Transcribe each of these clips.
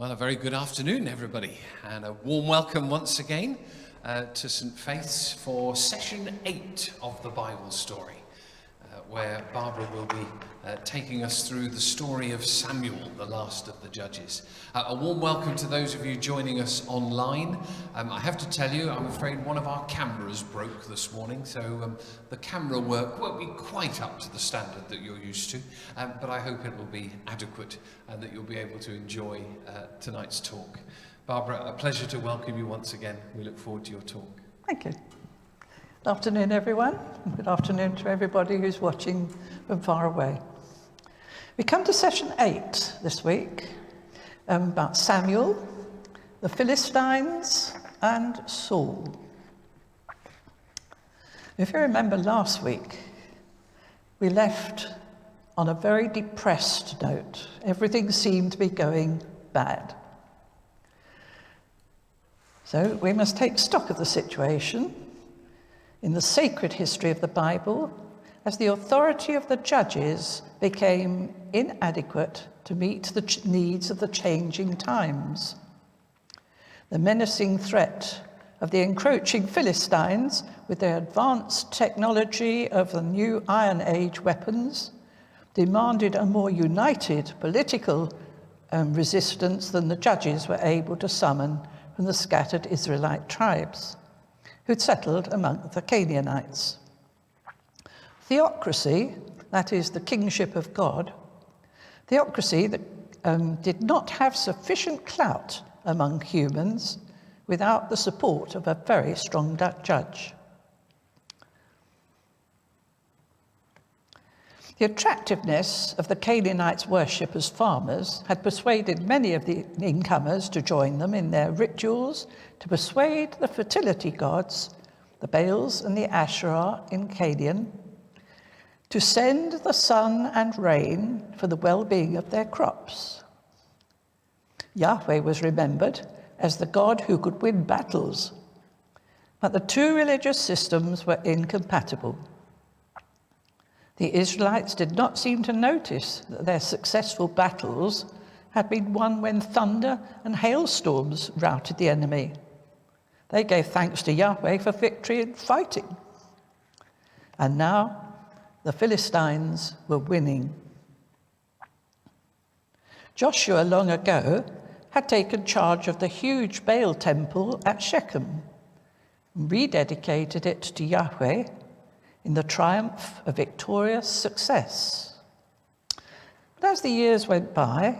Well, a very good afternoon, everybody, and a warm welcome once again to St. Faith's for session 8 of the Bible story, where Barbara will be taking us through the story of Samuel, the last of the judges. A warm welcome to those of you joining us online. I have to tell you, I'm afraid one of our cameras broke this morning, so the camera work won't be quite up to the standard that you're used to, but I hope it will be adequate and that you'll be able to enjoy tonight's talk. Barbara, a pleasure to welcome you once again. We look forward to your talk. Thank you. Good afternoon, everyone. Good afternoon to everybody who's watching from far away. We come to session 8 this week about Samuel, the Philistines, and Saul. If you remember last week, we left on a very depressed note. Everything seemed to be going bad. So we must take stock of the situation in the sacred history of the Bible, as the authority of the judges became inadequate to meet the needs of the changing times. The menacing threat of the encroaching Philistines, with their advanced technology of the new Iron Age weapons, demanded a more united political resistance than the judges were able to summon from the scattered Israelite tribes who'd settled among the Canaanites. Theocracy, that is the kingship of God, theocracy that did not have sufficient clout among humans without the support of a very strong judge. The attractiveness of the Canaanites' worship as farmers had persuaded many of the incomers to join them in their rituals to persuade the fertility gods, the Baals and the Asherah in Canaan, to send the sun and rain for the well-being of their crops. Yahweh was remembered as the God who could win battles, but the two religious systems were incompatible. The Israelites did not seem to notice that their successful battles had been won when thunder and hailstorms routed the enemy. They gave thanks to Yahweh for victory in fighting. And now the Philistines were winning. Joshua long ago had taken charge of the huge Baal temple at Shechem, and rededicated it to Yahweh in the triumph of victorious success. But as the years went by,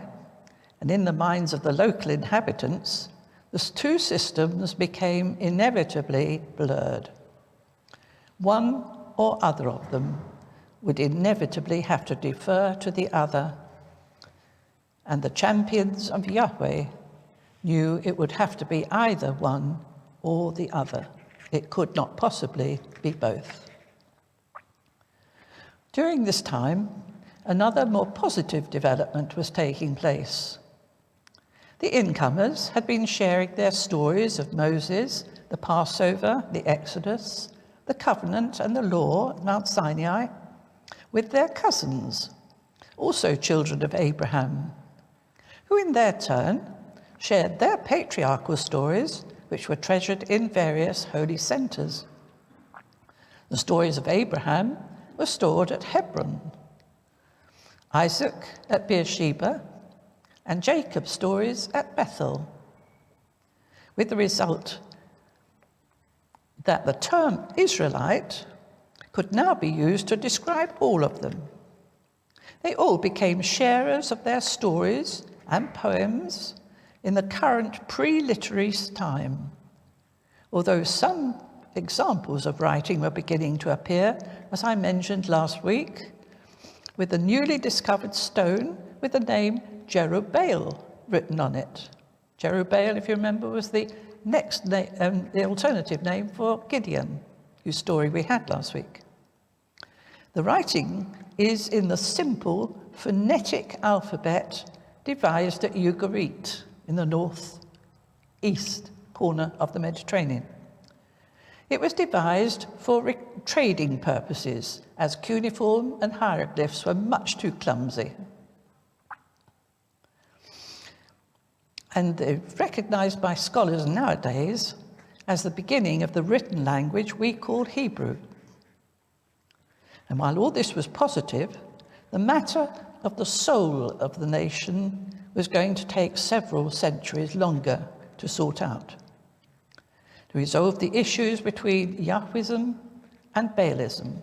and in the minds of the local inhabitants, the two systems became inevitably blurred. One or other of them would inevitably have to defer to the other, and the champions of Yahweh knew it would have to be either one or the other. It could not possibly be both. During this time, another more positive development was taking place. The incomers had been sharing their stories of Moses, the Passover, the Exodus, the covenant and the law at Mount Sinai with their cousins, also children of Abraham, who in their turn shared their patriarchal stories, which were treasured in various holy centers. The stories of Abraham were stored at Hebron, Isaac at Beersheba, and Jacob's stories at Bethel, with the result that the term Israelite could now be used to describe all of them. They all became sharers of their stories and poems in the current pre-literary time, although some examples of writing were beginning to appear, as I mentioned last week, with the newly discovered stone with the name Jerubbaal written on it. Jerubbaal, if you remember, was the the alternative name for Gideon, whose story we had last week. The writing is in the simple phonetic alphabet devised at Ugarit in the northeast corner of the Mediterranean. It was devised for trading purposes, as cuneiform and hieroglyphs were much too clumsy. and they're recognized by scholars nowadays as the beginning of the written language we call Hebrew. And while all this was positive, the matter of the soul of the nation was going to take several centuries longer to sort out, to resolve the issues between Yahwism and Baalism.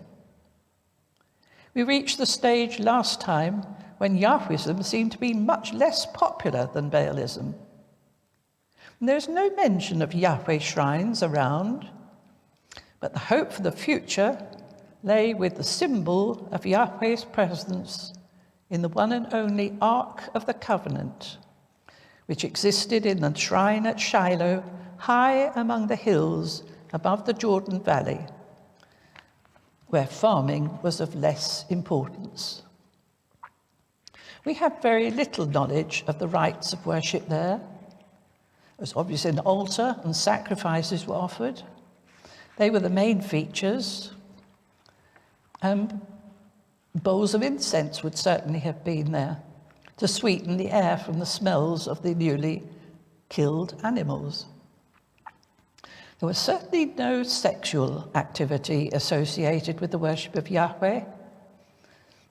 We reached the stage last time when Yahwism seemed to be much less popular than Baalism. And there's no mention of Yahweh shrines around, but the hope for the future lay with the symbol of Yahweh's presence in the one and only Ark of the Covenant, which existed in the shrine at Shiloh, high among the hills above the Jordan Valley, where farming was of less importance. We have very little knowledge of the rites of worship there. It was obviously an altar and sacrifices were offered. They were the main features. Bowls of incense would certainly have been there to sweeten the air from the smells of the newly killed animals. There was certainly no sexual activity associated with the worship of Yahweh.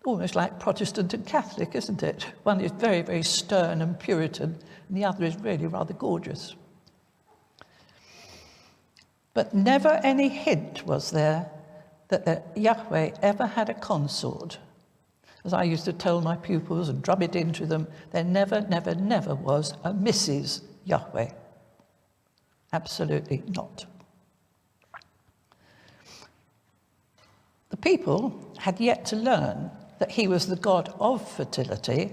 Almost like Protestant and Catholic, isn't it? One is very, very stern and Puritan, and the other is really rather gorgeous. But never any hint was there that Yahweh ever had a consort. As I used to tell my pupils and drum it into them, there never, never, never was a Mrs. Yahweh. Absolutely not. The people had yet to learn that he was the god of fertility,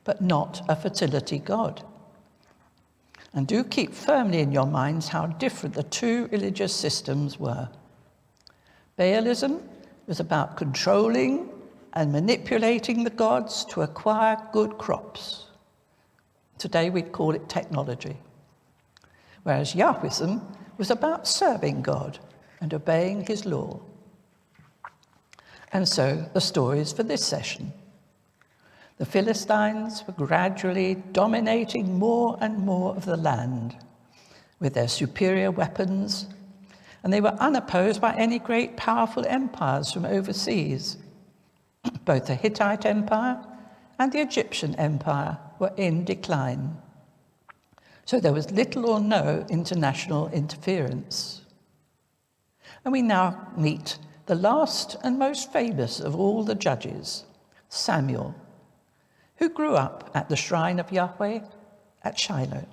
but not a fertility god. And do keep firmly in your minds how different the two religious systems were. Baalism was about controlling and manipulating the gods to acquire good crops. Today we'd call it technology. Whereas Yahwism was about serving God and obeying his law. And so the stories for this session. The Philistines were gradually dominating more and more of the land with their superior weapons, and they were unopposed by any great powerful empires from overseas. Both the Hittite Empire and the Egyptian Empire were in decline. So there was little or no international interference. And we now meet the last and most famous of all the judges, Samuel, who grew up at the shrine of Yahweh at Shiloh.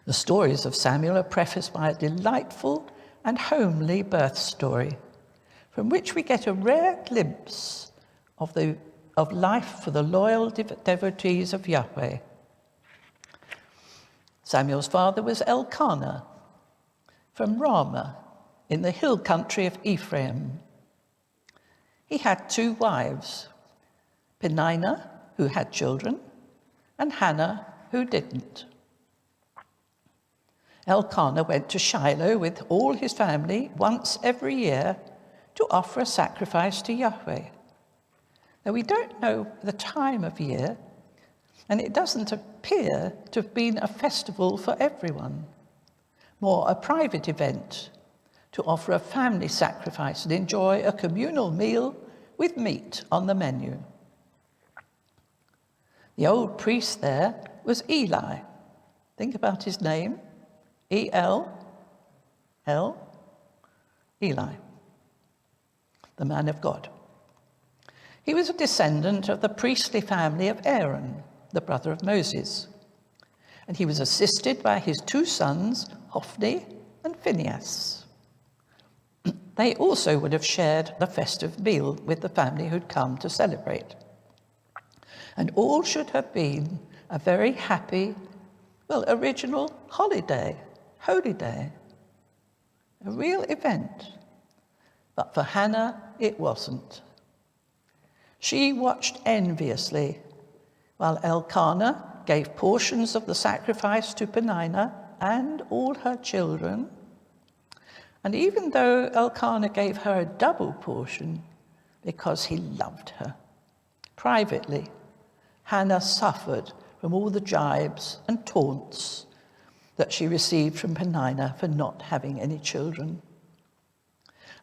The stories of Samuel are prefaced by a delightful and homely birth story, from which we get a rare glimpse of life for the loyal devotees of Yahweh. Samuel's father was Elkanah from Ramah in the hill country of Ephraim. He had two wives, Peninnah, who had children, and Hannah, who didn't. Elkanah went to Shiloh with all his family once every year to offer a sacrifice to Yahweh. Now, we don't know the time of year, and it doesn't appear to have been a festival for everyone, more a private event to offer a family sacrifice and enjoy a communal meal with meat on the menu. The old priest there was Eli. Think about his name. E-L-L, Eli, the man of God. He was a descendant of the priestly family of Aaron, the brother of Moses, and he was assisted by his two sons, Hophni and Phinehas. They also would have shared the festive meal with the family who'd come to celebrate. And all should have been a very happy, original holy day, a real event. But for Hannah, it wasn't. She watched enviously while Elkanah gave portions of the sacrifice to Peninnah and all her children. And even though Elkanah gave her a double portion because he loved her, privately, Hannah suffered from all the jibes and taunts that she received from Peninnah for not having any children.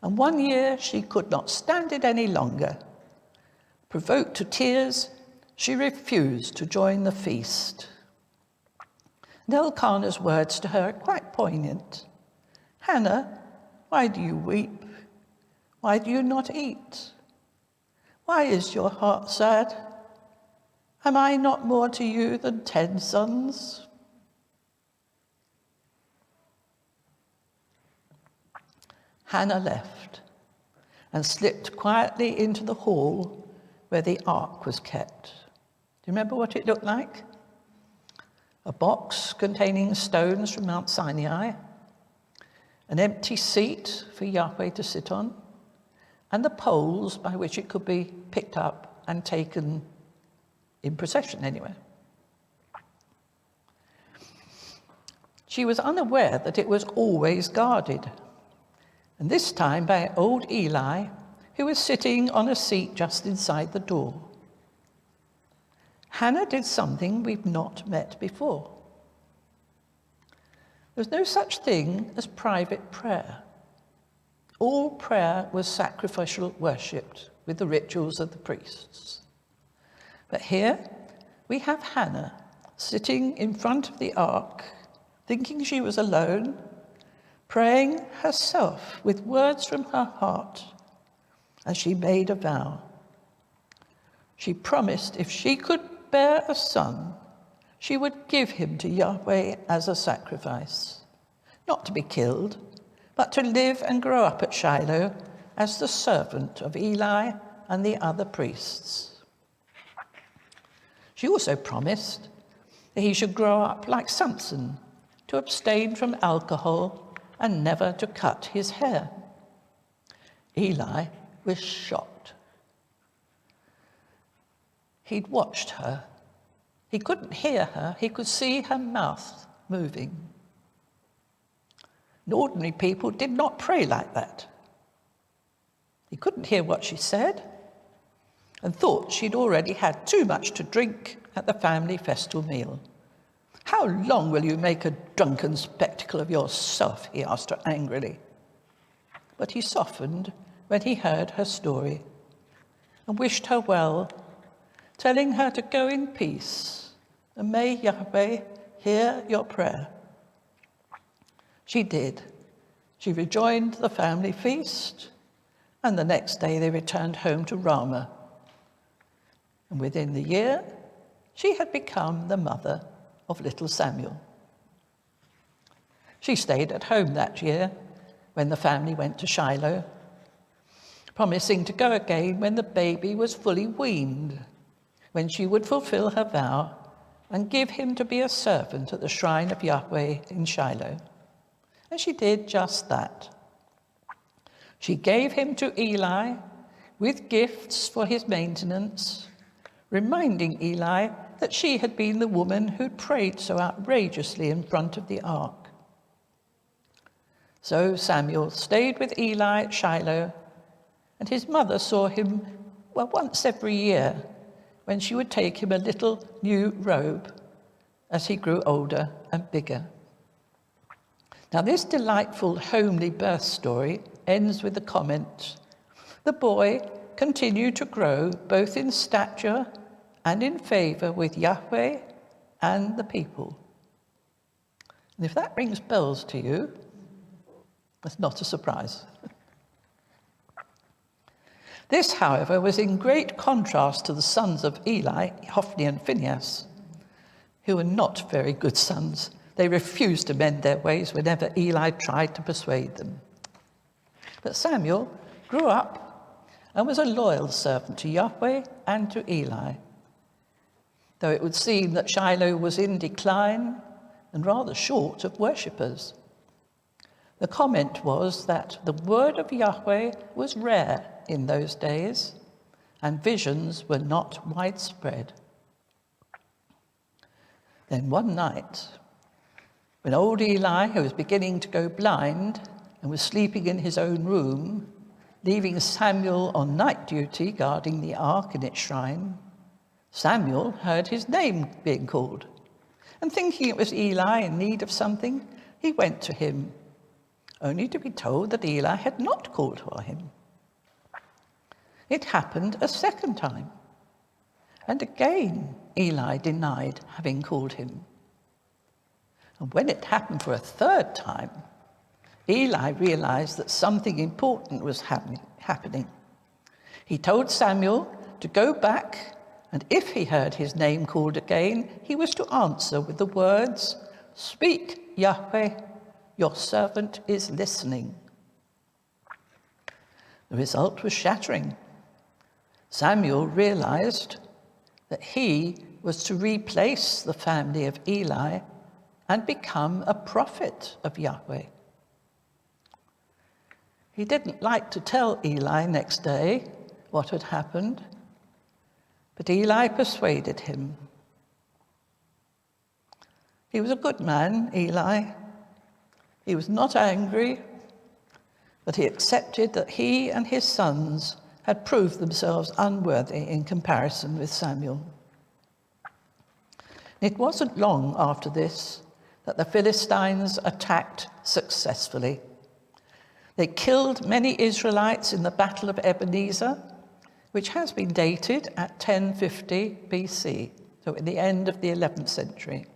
And one year she could not stand it any longer. Provoked to tears, she refused to join the feast. And Elkanah's words to her are quite poignant. "Hannah, why do you weep? Why do you not eat? Why is your heart sad? Am I not more to you than 10 sons?" Hannah left and slipped quietly into the hall where the ark was kept. Do you remember what it looked like? A box containing stones from Mount Sinai, an empty seat for Yahweh to sit on, and the poles by which it could be picked up and taken in procession anyway. She was unaware that it was always guarded, and this time by old Eli, who was sitting on a seat just inside the door. Hannah did something we've not met before. There's no such thing as private prayer. All prayer was sacrificial worship with the rituals of the priests. But here we have Hannah sitting in front of the ark, thinking she was alone, praying herself with words from her heart, as she made a vow. She promised if she could bear a son, she would give him to Yahweh as a sacrifice, not to be killed, but to live and grow up at Shiloh as the servant of Eli and the other priests. She also promised that he should grow up like Samson, to abstain from alcohol and never to cut his hair. Eli was shocked. He'd watched her. He couldn't hear her. He could see her mouth moving. And ordinary people did not pray like that. He couldn't hear what she said and thought she'd already had too much to drink at the family festal meal. "How long will you make a drunken spectacle of yourself?" he asked her angrily. But he softened when he heard her story and wished her well, telling her to go in peace, and may Yahweh hear your prayer. She did. She rejoined the family feast, and the next day they returned home to Ramah. And within the year, she had become the mother of little Samuel. She stayed at home that year when the family went to Shiloh, promising to go again when the baby was fully weaned, when she would fulfill her vow and give him to be a servant at the shrine of Yahweh in Shiloh. And she did just that. She gave him to Eli with gifts for his maintenance, reminding Eli that she had been the woman who'd prayed so outrageously in front of the ark. So Samuel stayed with Eli at Shiloh, and his mother saw him, once every year, when she would take him a little new robe as he grew older and bigger. Now, this delightful homely birth story ends with the comment, "The boy continued to grow both in stature and in favor with Yahweh and the people." And if that rings bells to you, that's not a surprise. This, however, was in great contrast to the sons of Eli, Hophni and Phinehas, who were not very good sons. They refused to mend their ways whenever Eli tried to persuade them. But Samuel grew up and was a loyal servant to Yahweh and to Eli. Though it would seem that Shiloh was in decline and rather short of worshippers. The comment was that the word of Yahweh was rare in those days, and visions were not widespread. Then one night, when old Eli, who was beginning to go blind and was sleeping in his own room, leaving Samuel on night duty guarding the ark in its shrine, Samuel heard his name being called, and thinking it was Eli in need of something, he went to him, only to be told that Eli had not called for him. It happened a second time, and again Eli denied having called him. And when it happened for a third time, Eli realized that something important was happening. He told Samuel to go back, and if he heard his name called again, he was to answer with the words, "Speak, Yahweh, your servant is listening." The result was shattering. Samuel realized that he was to replace the family of Eli and become a prophet of Yahweh. He didn't like to tell Eli next day what had happened, but Eli persuaded him. He was a good man, Eli. He was not angry, but he accepted that he and his sons had proved themselves unworthy in comparison with Samuel. It wasn't long after this that the Philistines attacked successfully. They killed many Israelites in the Battle of Ebenezer, which has been dated at 1050 BC, so at the end of the 11th century.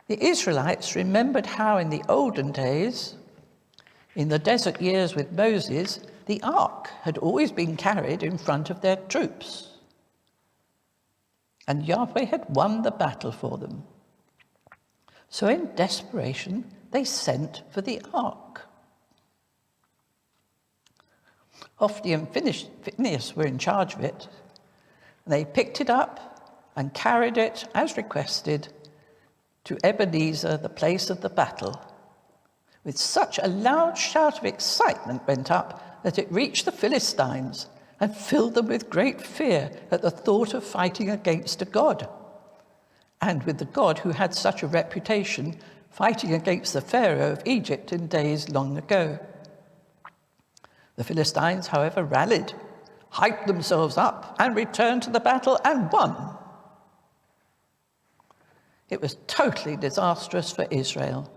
The Israelites remembered how in the olden days, in the desert years with Moses, the ark had always been carried in front of their troops, and Yahweh had won the battle for them. So in desperation, they sent for the ark. Hophni and Phinehas were in charge of it. They picked it up and carried it, as requested, to Ebenezer, the place of the battle. With such a loud shout of excitement went up that it reached the Philistines and filled them with great fear at the thought of fighting against a god, and with the God who had such a reputation, fighting against the Pharaoh of Egypt in days long ago. The Philistines, however, rallied, hyped themselves up, and returned to the battle and won. It was totally disastrous for Israel.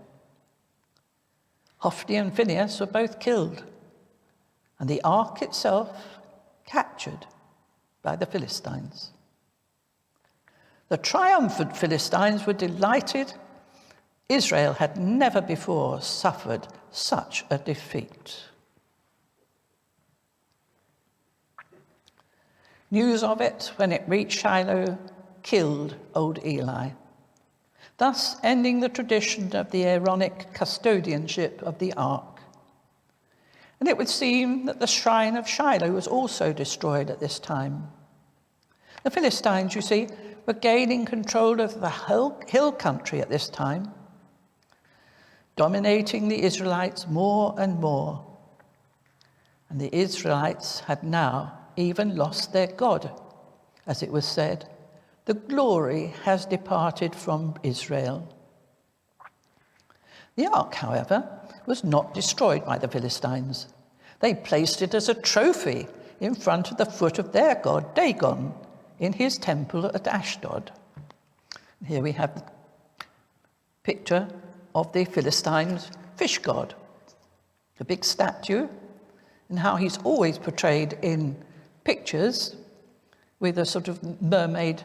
Hophni and Phinehas were both killed, and the ark itself captured by the Philistines. The triumphant Philistines were delighted. Israel had never before suffered such a defeat. News of it, when it reached Shiloh, killed old Eli, thus ending the tradition of the Aaronic custodianship of the ark. And it would seem that the shrine of Shiloh was also destroyed at this time. The Philistines, you see, were gaining control of the hill country at this time, dominating the Israelites more and more. And the Israelites had now even lost their God. As it was said, the glory has departed from Israel. The ark, however, was not destroyed by the Philistines. They placed it as a trophy in front of the foot of their god, Dagon, in his temple at Ashdod. Here we have the picture of the Philistines' fish god, a big statue, and how he's always portrayed in pictures with a sort of mermaid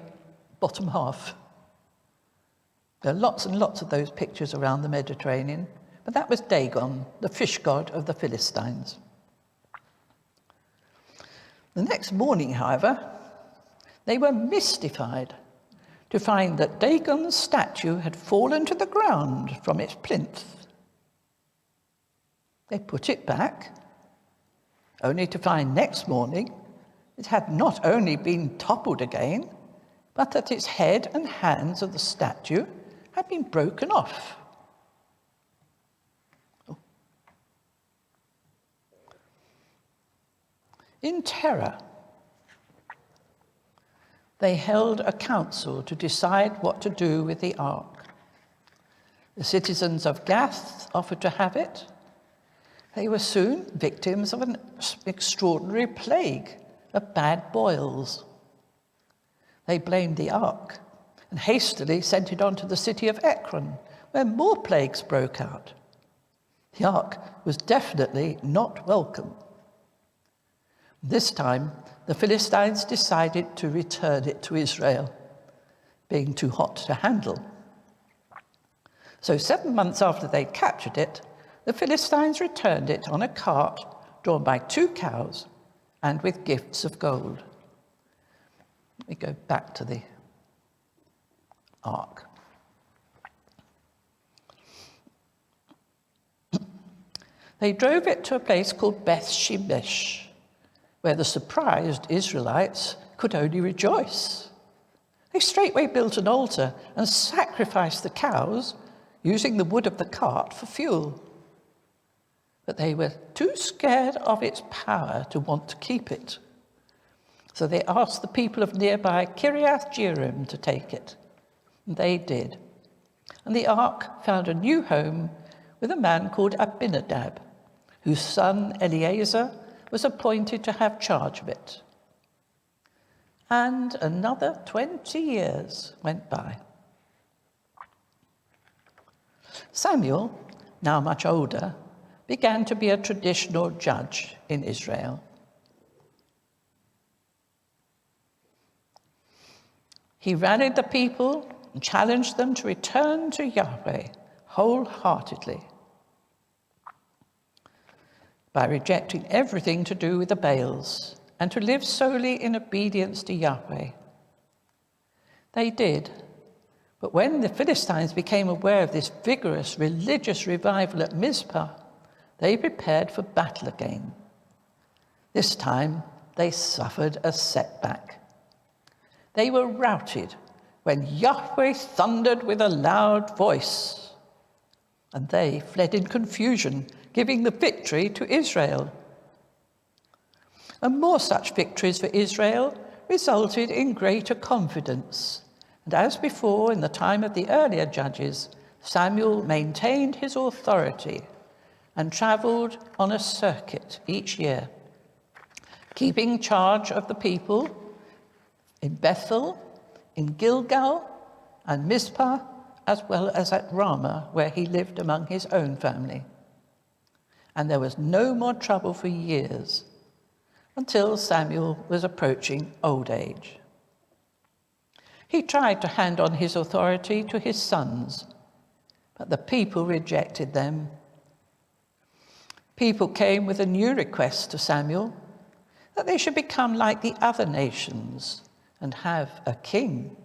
bottom half. There are lots and lots of those pictures around the Mediterranean, but that was Dagon, the fish god of the Philistines. The next morning, however, they were mystified to find that Dagon's statue had fallen to the ground from its plinth. They put it back, only to find next morning it had not only been toppled again, but that its head and hands of the statue had been broken off. Oh. In terror, they held a council to decide what to do with the ark. The citizens of Gath offered to have it. They were soon victims of an extraordinary plague of bad boils. They blamed the ark and hastily sent it on to the city of Ekron, where more plagues broke out. The ark was definitely not welcome. This time, the Philistines decided to return it to Israel, being too hot to handle. So 7 months after they captured it, the Philistines returned it on a cart drawn by 2 cows and with gifts of gold. Let me go back to the ark. They drove it to a place called Beth Shemesh, where the surprised Israelites could only rejoice. They straightway built an altar and sacrificed the cows, using the wood of the cart for fuel. But they were too scared of its power to want to keep it. So they asked the people of nearby Kiriath Jearim to take it. And they did. And the ark found a new home with a man called Abinadab, whose son Eleazar was appointed to have charge of it. And another 20 years went by. Samuel, now much older, began to be a traditional judge in Israel. He rallied the people and challenged them to return to Yahweh wholeheartedly by rejecting everything to do with the Baals and to live solely in obedience to Yahweh. They did, but when the Philistines became aware of this vigorous religious revival at Mizpah, they prepared for battle again. This time, they suffered a setback. They were routed when Yahweh thundered with a loud voice, and they fled in confusion, giving the victory to Israel. And more such victories for Israel resulted in greater confidence. And as before, in the time of the earlier judges, Samuel maintained his authority and travelled on a circuit each year, keeping charge of the people in Bethel, in Gilgal and Mizpah, as well as at Ramah, where he lived among his own family. And there was no more trouble for years, until Samuel was approaching old age. He tried to hand on his authority to his sons, but the people rejected them. People came with a new request to Samuel, that they should become like the other nations and have a king.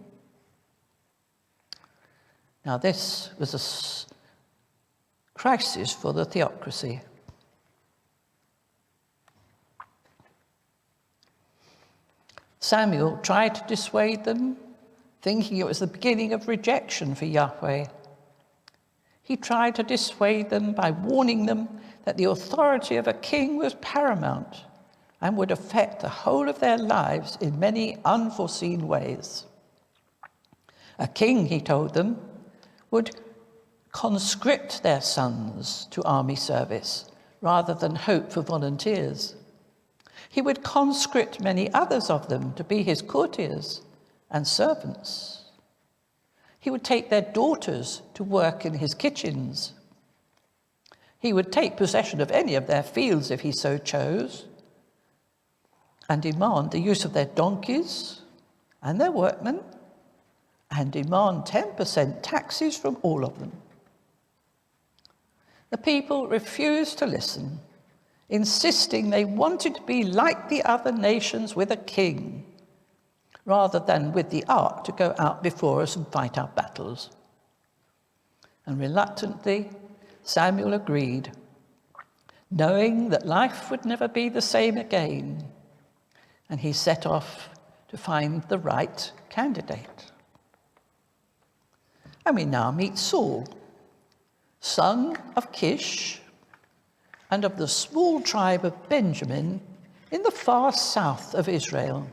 Now this was a crisis for the theocracy. Samuel tried to dissuade them, thinking it was the beginning of rejection for Yahweh. He tried to dissuade them by warning them that the authority of a king was paramount and would affect the whole of their lives in many unforeseen ways. A king, he told them, would conscript their sons to army service rather than hope for volunteers. He would conscript many others of them to be his courtiers and servants. He would take their daughters to work in his kitchens. He would take possession of any of their fields if he so chose, and demand the use of their donkeys and their workmen, and demand 10% taxes from all of them. The people refused to listen, insisting they wanted to be like the other nations with a king, rather than with the ark to go out before us and fight our battles. And reluctantly, Samuel agreed, knowing that life would never be the same again, and he set off to find the right candidate. And we now meet Saul, son of Kish, and of the small tribe of Benjamin in the far south of Israel.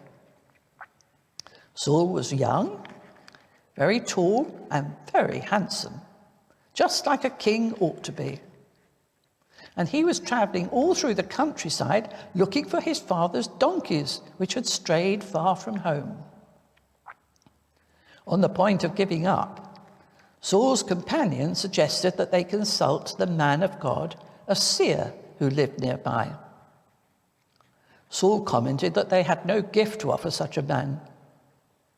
Saul was young, very tall, and very handsome, just like a king ought to be. And he was traveling all through the countryside looking for his father's donkeys, which had strayed far from home. On the point of giving up, Saul's companion suggested that they consult the man of God, a seer who lived nearby. Saul commented that they had no gift to offer such a man,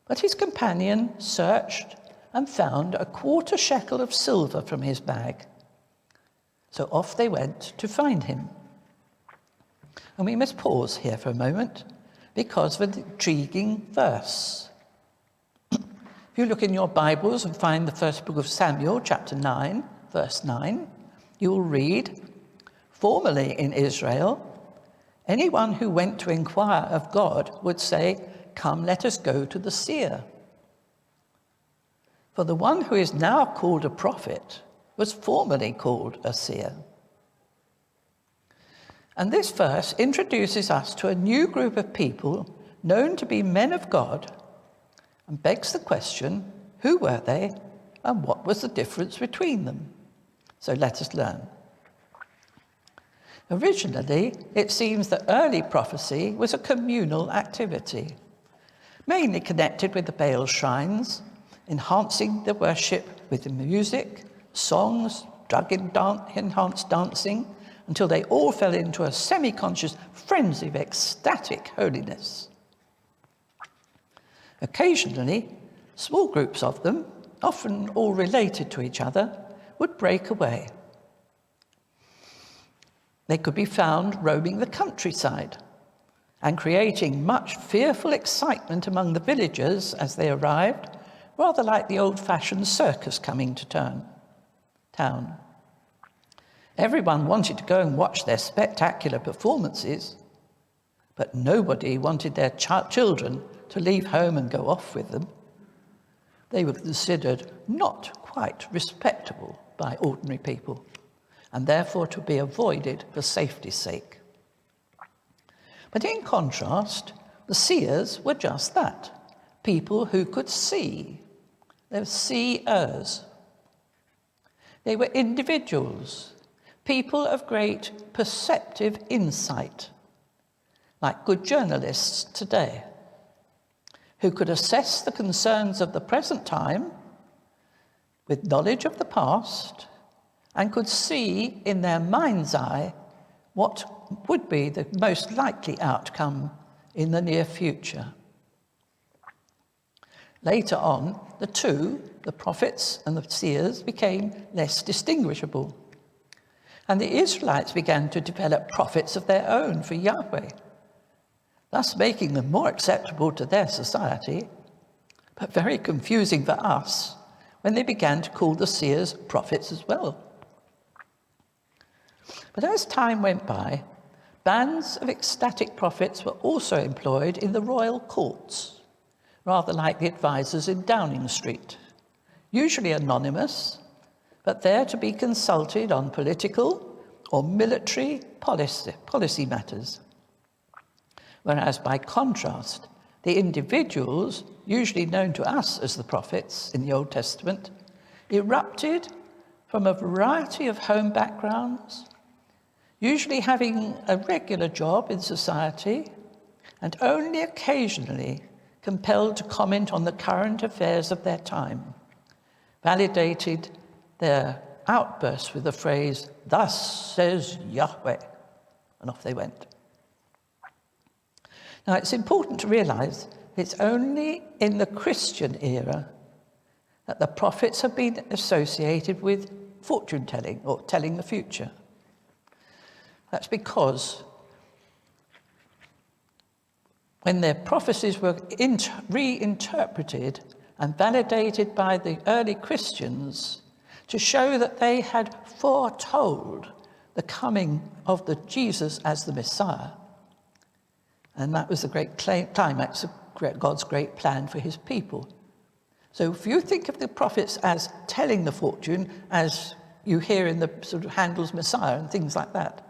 but his companion searched and found a 1/4 shekel of silver from his bag. So off they went to find him. And we must pause here for a moment because of an intriguing verse. If you look in your Bibles and find the first book of Samuel, chapter 9, verse 9, you will read, "Formerly in Israel, anyone who went to inquire of God would say, 'Come, let us go to the seer.' For the one who is now called a prophet was formerly called a seer." And this verse introduces us to a new group of people known to be men of God and begs the question, who were they and what was the difference between them? So let us learn. Originally, it seems that early prophecy was a communal activity, mainly connected with the Baal shrines, enhancing the worship with music, songs, drug-enhanced dancing, until they all fell into a semi-conscious frenzy of ecstatic holiness. Occasionally, small groups of them, often all related to each other, would break away. They could be found roaming the countryside and creating much fearful excitement among the villagers as they arrived, rather like the old-fashioned circus coming to town. Everyone wanted to go and watch their spectacular performances, but nobody wanted their children to leave home and go off with them. They were considered not quite respectable by ordinary people, and therefore to be avoided for safety's sake. But in contrast, the seers were just that, people who could see. They were seers. They were individuals, people of great perceptive insight, like good journalists today, who could assess the concerns of the present time with knowledge of the past and could see in their mind's eye what would be the most likely outcome in the near future. Later on, the prophets and the seers, became less distinguishable. And the Israelites began to develop prophets of their own for Yahweh, thus making them more acceptable to their society, but very confusing for us when they began to call the seers prophets as well. But as time went by, bands of ecstatic prophets were also employed in the royal courts, rather like the advisors in Downing Street, usually anonymous, but there to be consulted on political or military policy matters. Whereas by contrast, the individuals, usually known to us as the prophets in the Old Testament, erupted from a variety of home backgrounds, usually having a regular job in society and only occasionally compelled to comment on the current affairs of their time, validated their outbursts with the phrase, "Thus says Yahweh," and off they went. Now, it's important to realize it's only in the Christian era that the prophets have been associated with fortune-telling or telling the future. That's because when their prophecies were reinterpreted and validated by the early Christians to show that they had foretold the coming of the Jesus as the Messiah, and that was the great climax of God's great plan for his people. So if you think of the prophets as telling the fortune, as you hear in the sort of Handel's Messiah and things like that,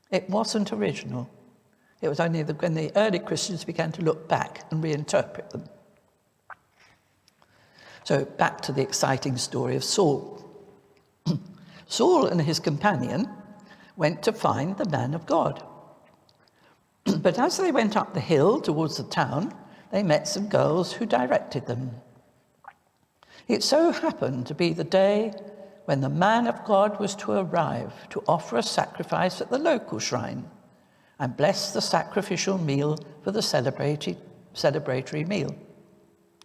it wasn't original. It was only when the early Christians began to look back and reinterpret them. So back to the exciting story of Saul. Saul and his companion went to find the man of God. But as they went up the hill towards the town, they met some girls who directed them. It so happened to be the day when the man of God was to arrive to offer a sacrifice at the local shrine and bless the sacrificial meal for the celebratory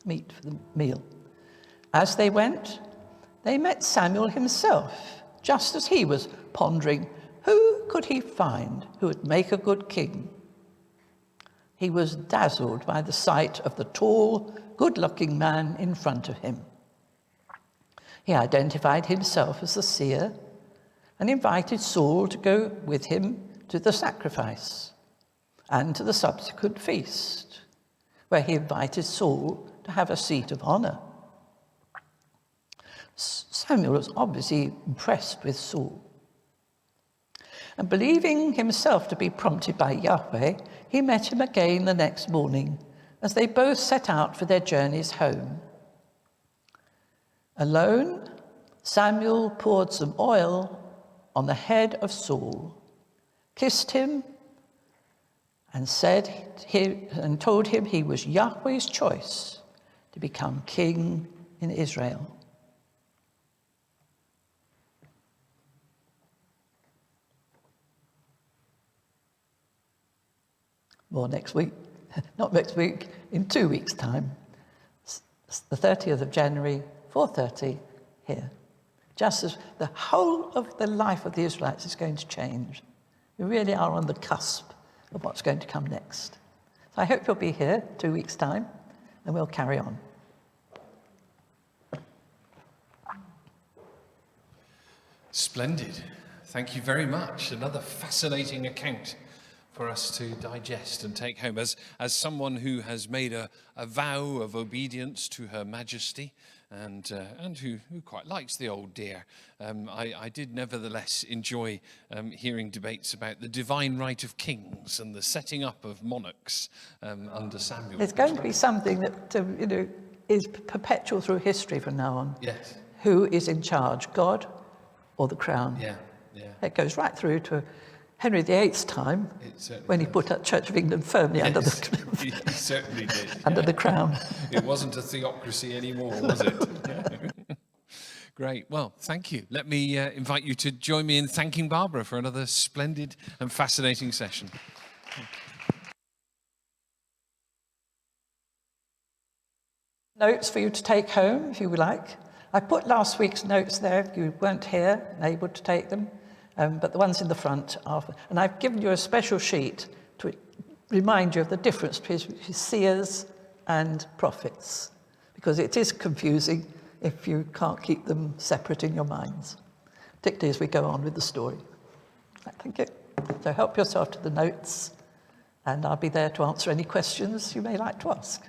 meat for the meal. As they went, they met Samuel himself, just as he was pondering who could he find who would make a good king. He was dazzled by the sight of the tall, good-looking man in front of him. He identified himself as the seer and invited Saul to go with him to the sacrifice and to the subsequent feast, where he invited Saul to have a seat of honor. Samuel was obviously impressed with Saul. And believing himself to be prompted by Yahweh, he met him again the next morning as they both set out for their journeys home. Alone, Samuel poured some oil on the head of Saul, kissed him, and told him he was Yahweh's choice to become king in Israel. More next week, not next week, in 2 weeks' time. It's the 30th of January, 4:30 here. Just as the whole of the life of the Israelites is going to change. We really are on the cusp of what's going to come next. So I hope you'll be here 2 weeks' time, and we'll carry on. Splendid. Thank you very much. Another fascinating account for us to digest and take home. As someone who has made a vow of obedience to Her Majesty and who quite likes the old dear, I did nevertheless enjoy hearing debates about the divine right of kings and the setting up of monarchs under Samuel. There's going to be something that is perpetual through history from now on. Yes. Who is in charge, God or the crown? Yeah. It goes right through to Henry VIII's time, when he put that Church of England firmly under the he certainly did. under the crown. It wasn't a theocracy anymore, was it? Great. Well, thank you. Let me invite you to join me in thanking Barbara for another splendid and fascinating session. Notes for you to take home, if you would like. I put last week's notes there if you weren't here and able to take them. But the ones in the front are, and I've given you a special sheet to remind you of the difference between seers and prophets, because it is confusing if you can't keep them separate in your minds, particularly as we go on with the story. Thank you. So help yourself to the notes, and I'll be there to answer any questions you may like to ask.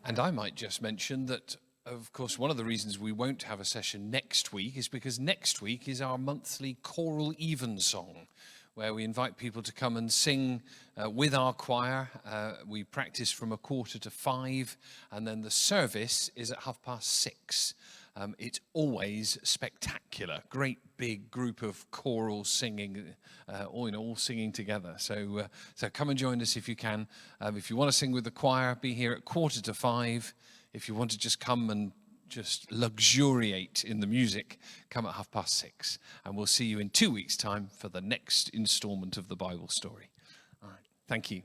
And I might just mention that, of course, one of the reasons we won't have a session next week is because next week is our monthly choral evensong, where we invite people to come and sing with our choir. We practice from 4:45, and then the service is at 6:30. It's always spectacular. Great big group of choral singing, all singing together. So come and join us if you can. If you want to sing with the choir, be here at 4:45. If you want to just come and just luxuriate in the music, come at 6:30. And we'll see you in 2 weeks' time for the next installment of the Bible story. All right. Thank you.